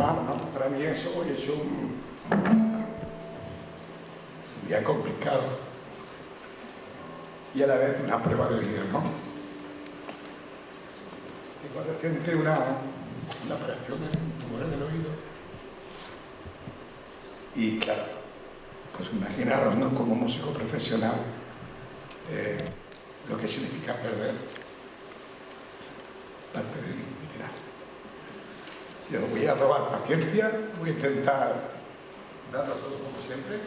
disculpar, ¿no? Para mí hoy es un día complicado y a la vez una prueba de vida, ¿no? Tengo reciente una operación en tumor en el oído y claro, pues imaginaros, ¿no? Como músico profesional lo que significa perder parte de mí, literal. Yo voy a robar paciencia, voy a intentar darlo todo como siempre.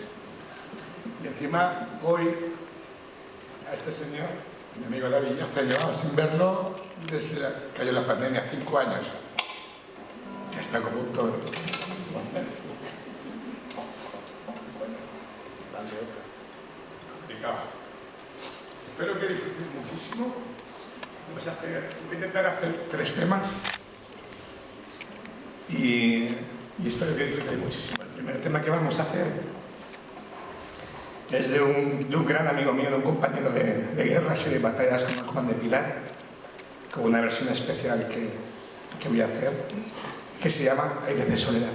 Y encima hoy a este señor, mi amigo David, ya se llevaba sin verlo desde que cayó la pandemia, 5 años. Ya está como un toro. Complicado. Espero que disfrutéis muchísimo. Voy a intentar hacer 3 temas y espero que disfrutéis muchísimo. El primer tema que vamos a hacer es de un gran amigo mío, de un compañero de guerras y de batallas como Juan de Pilar, con una versión especial que voy a hacer, que se llama Aires de Soledad.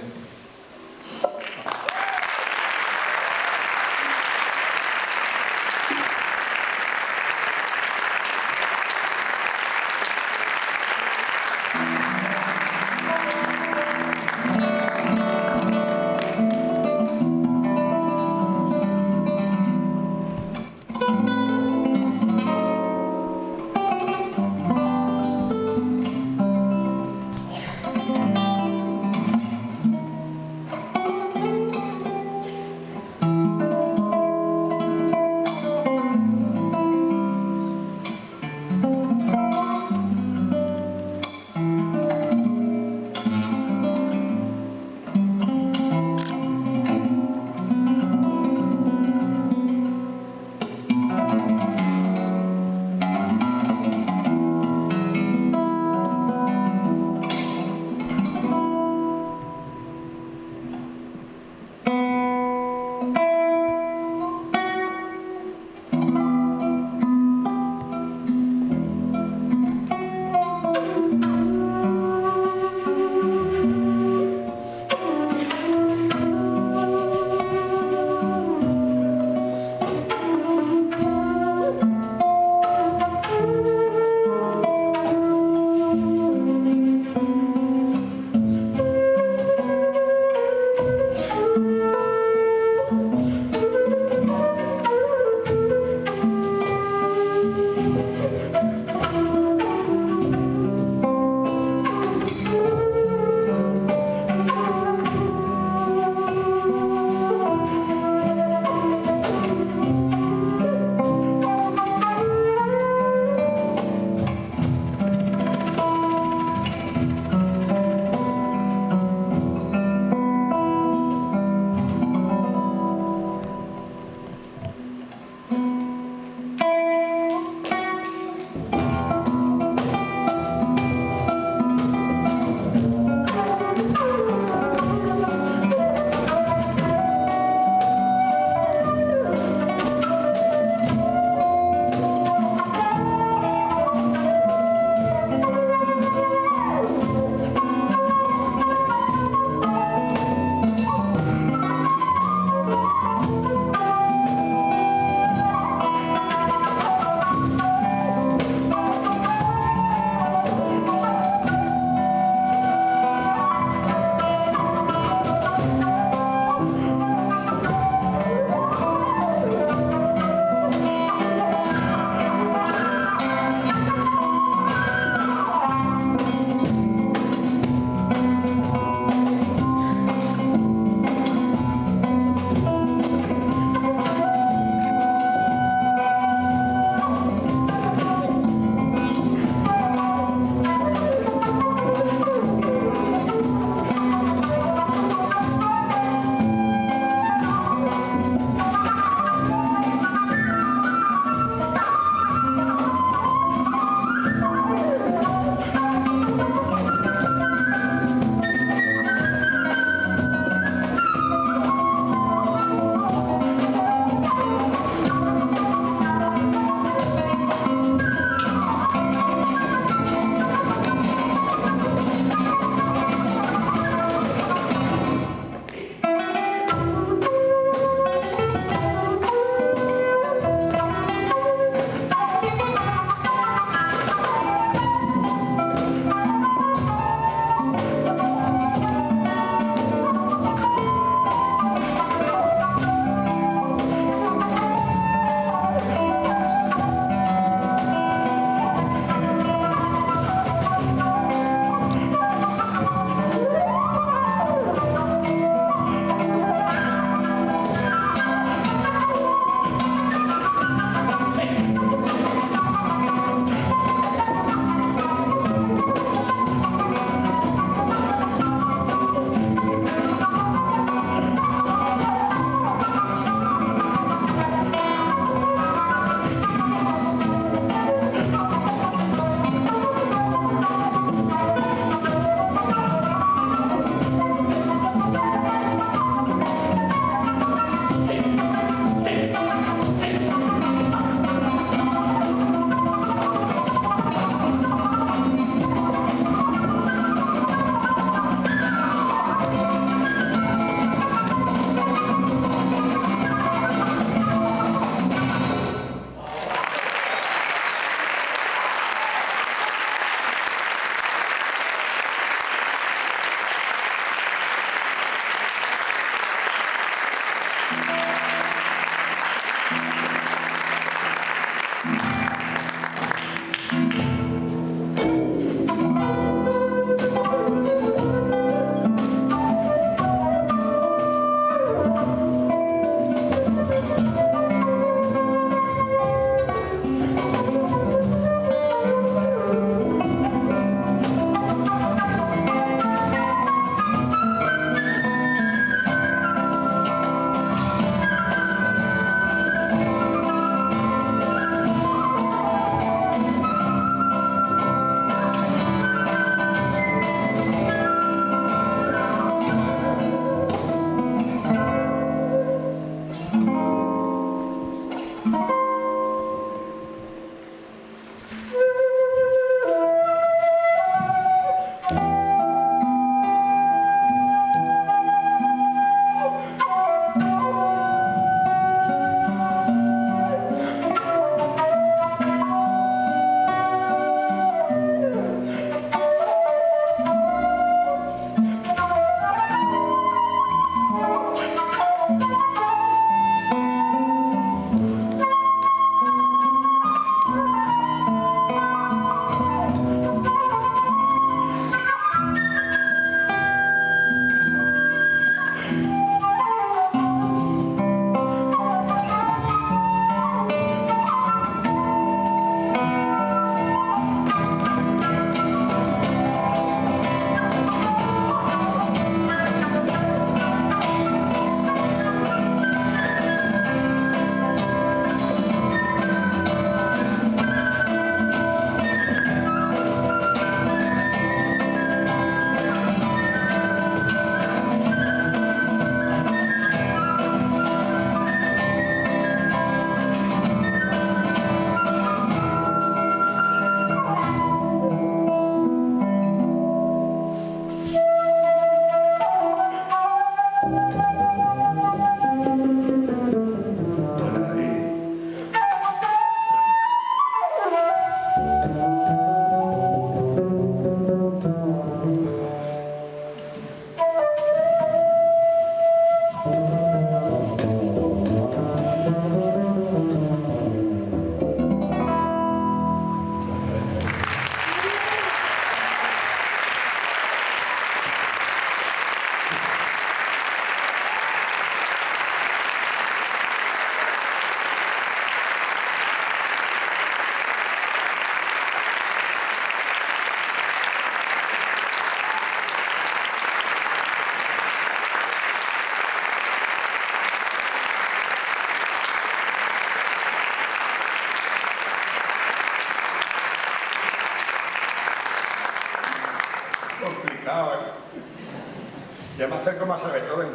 Ya me acerco más a Beethoven.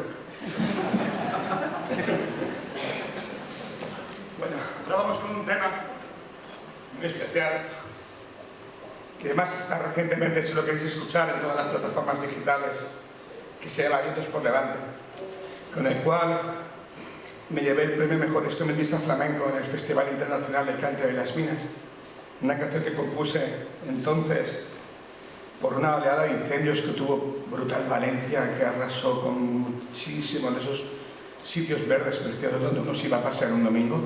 Bueno, ahora vamos con un tema muy especial, que además está recientemente, si lo queréis escuchar, en todas las plataformas digitales, que se llama Vientos por Levante, con el cual me llevé el premio Mejor Instrumentista Flamenco en el Festival Internacional del Cante de las Minas. Una canción que compuse entonces por una oleada de incendios que tuvo brutal Valencia, que arrasó con muchísimos de esos sitios verdes preciosos donde uno se iba a pasear un domingo.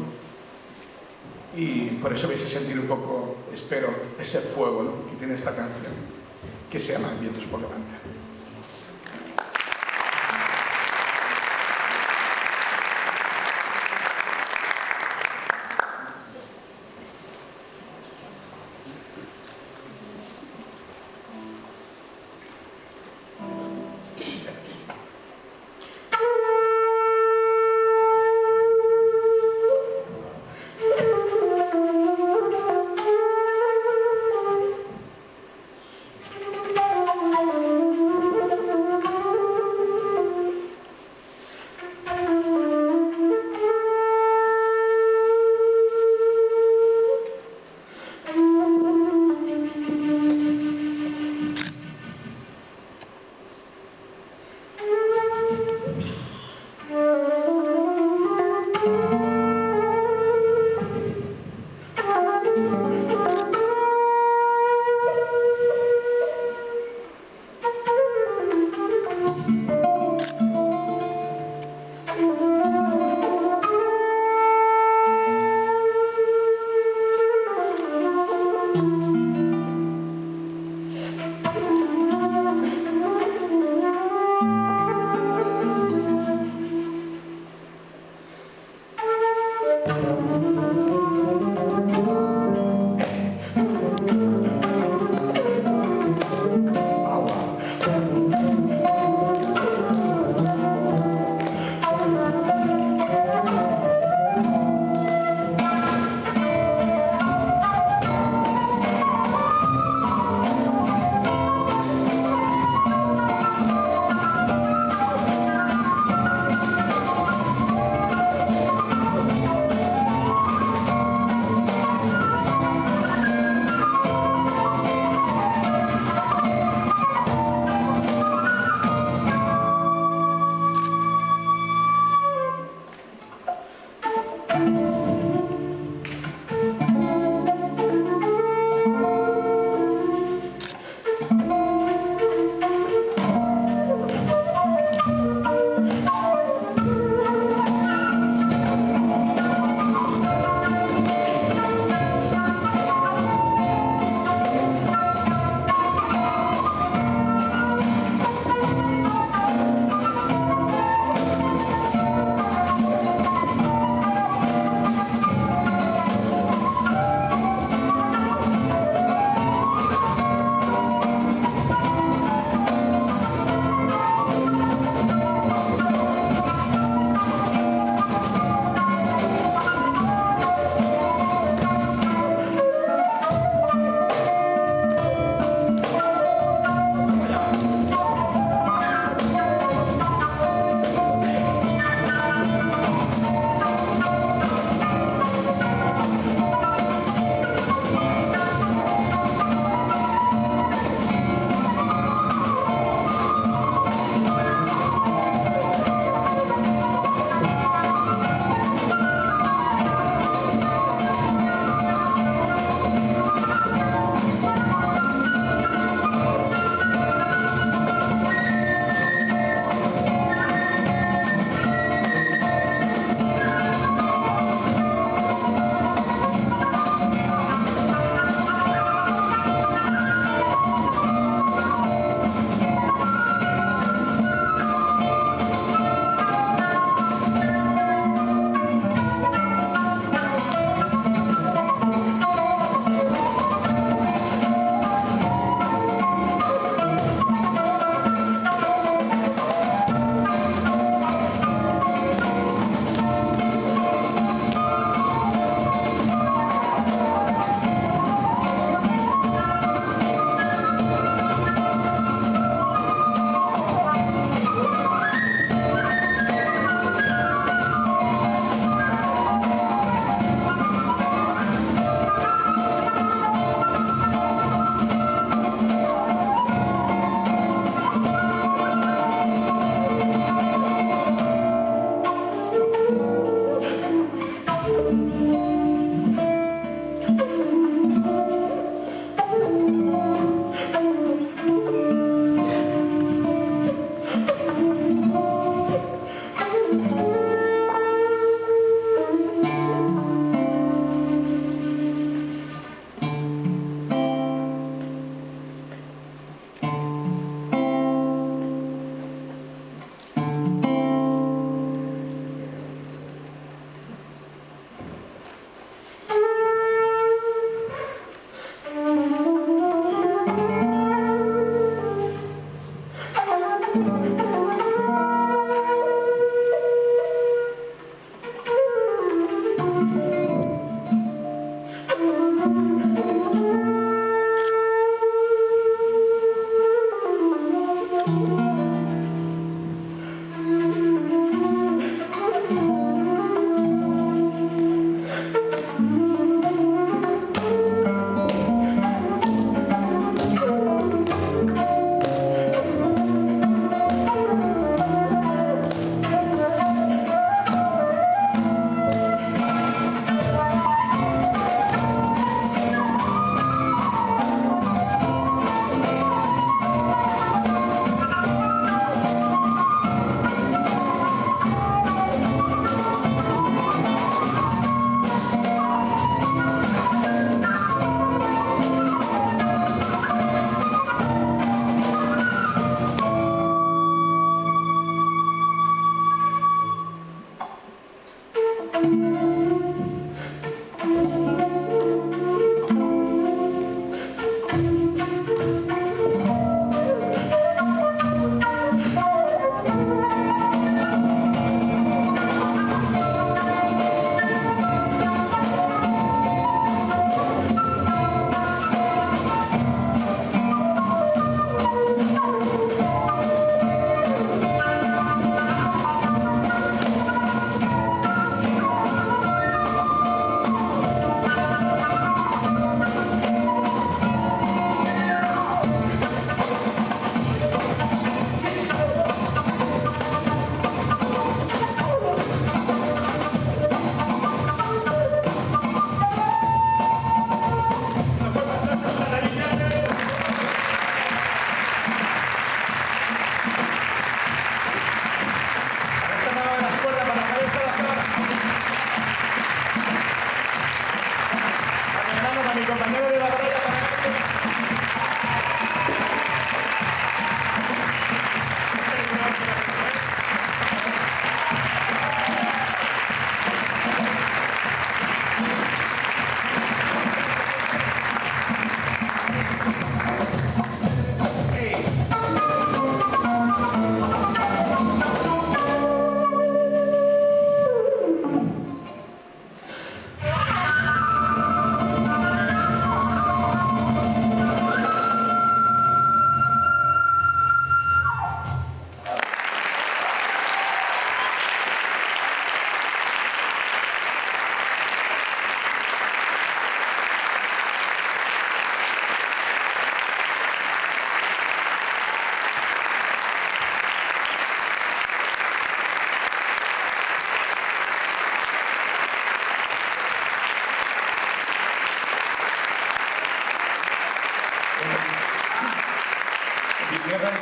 Y por eso vais a sentir un poco, espero, ese fuego, ¿no?, que tiene esta canción, que se llama Vientos por Levante.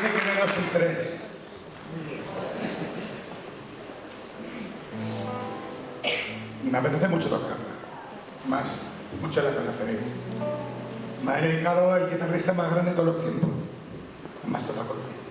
Dice que menos el 3. Me apetece mucho tocarla. Más, muchos la conoceréis. Me ha dedicado al guitarrista más grande de todos los tiempos. Más toda conocida.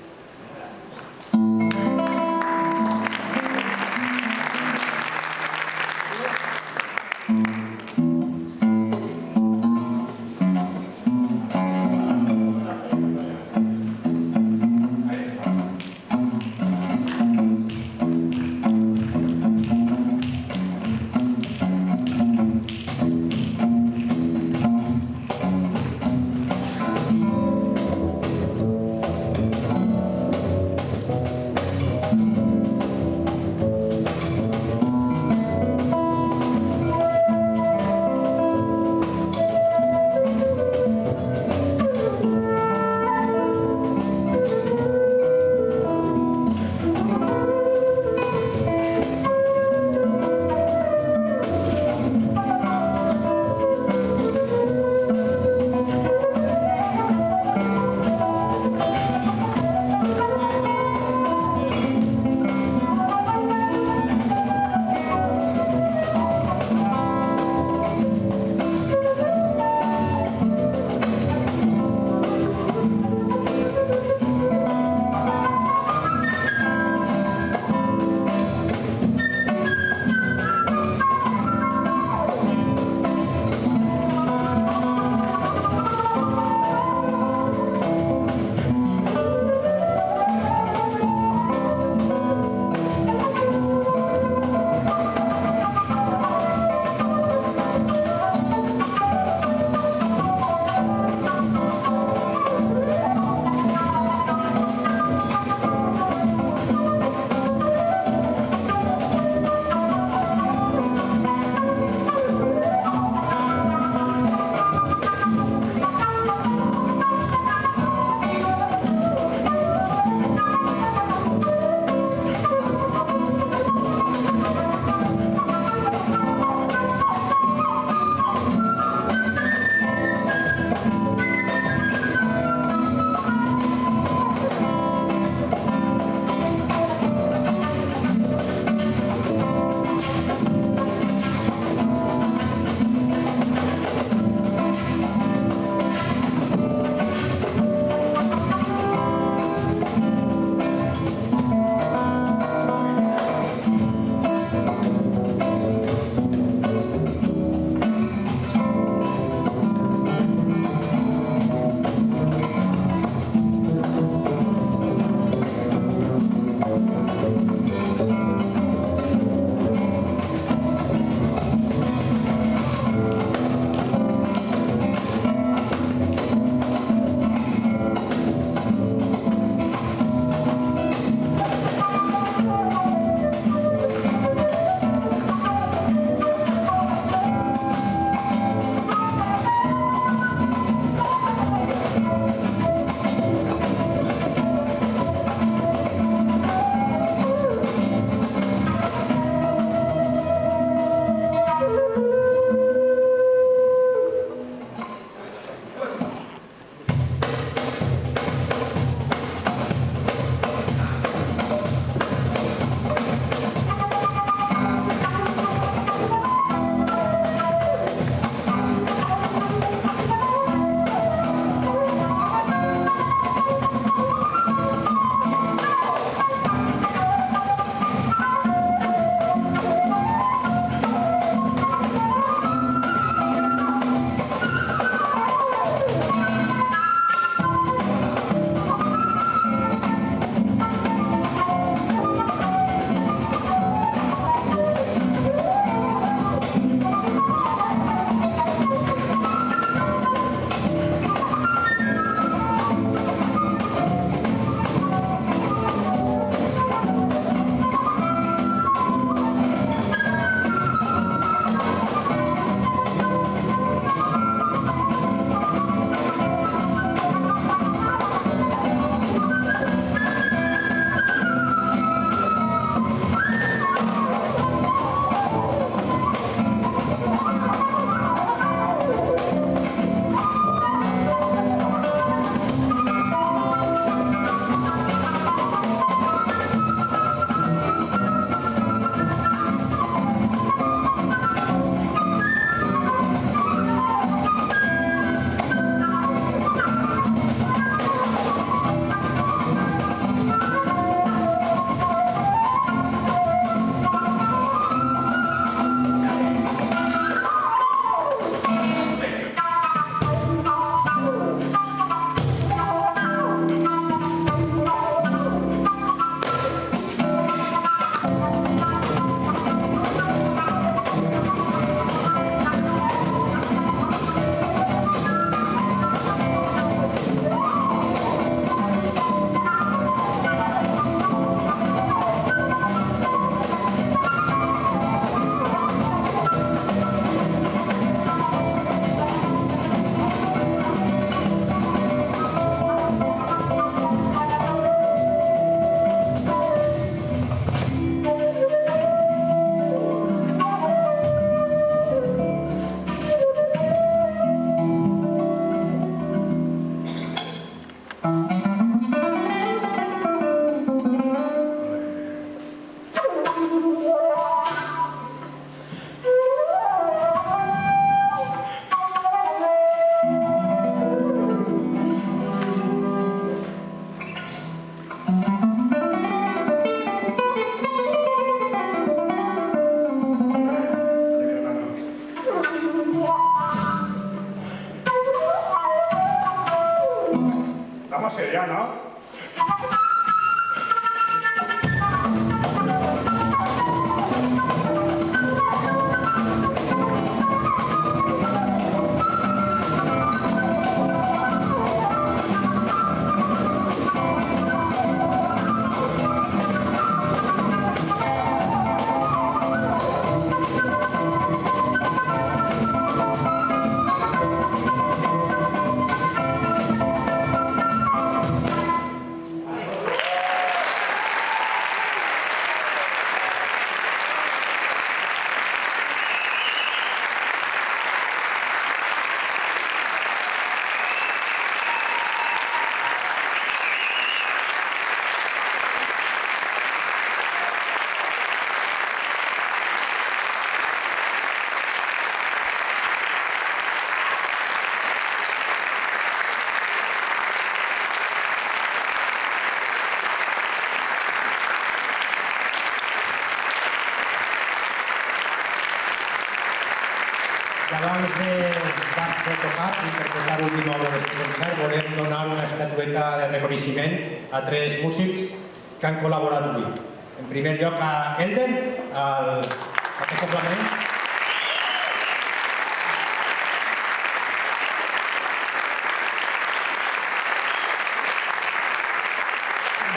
Vamos a ser ya, ¿no? Abans de tocar, interpretar l'última obra d'aquest concert, volem donar una estatueta de reconeixement a 3 músics que han col·laborat avui. En primer lloc a Elden, aquest complement.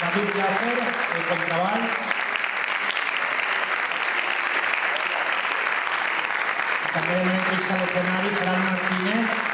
David Llàcer, el contrabaix. També en el disc de l'escenari, Ferran Martínez,